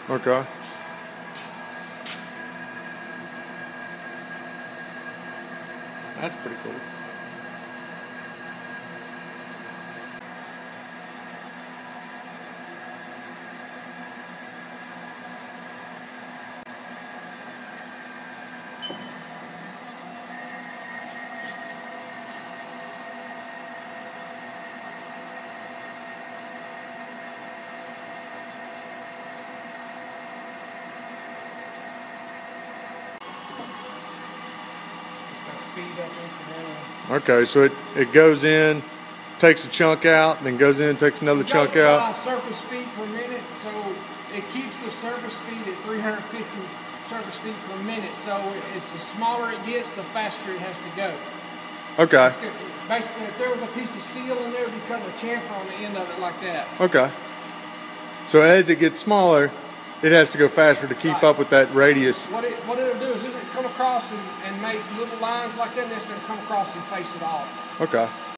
Okay. That's pretty cool. Speed up incrementally. Okay, so it goes in, takes a chunk out, then goes in and takes another chunk out. Surface speed per minute, so it keeps the surface speed at 350 surface feet per minute. So it's the smaller it gets, the faster it has to go. Okay. Basically, if there was a piece of steel in there, it'd become a chamfer on the end of it like that. Okay. So as it gets smaller, it has to go faster to keep up with that radius. What it'll do is it'll come across and make little lines like that, and it's going to come across and face it off. Okay.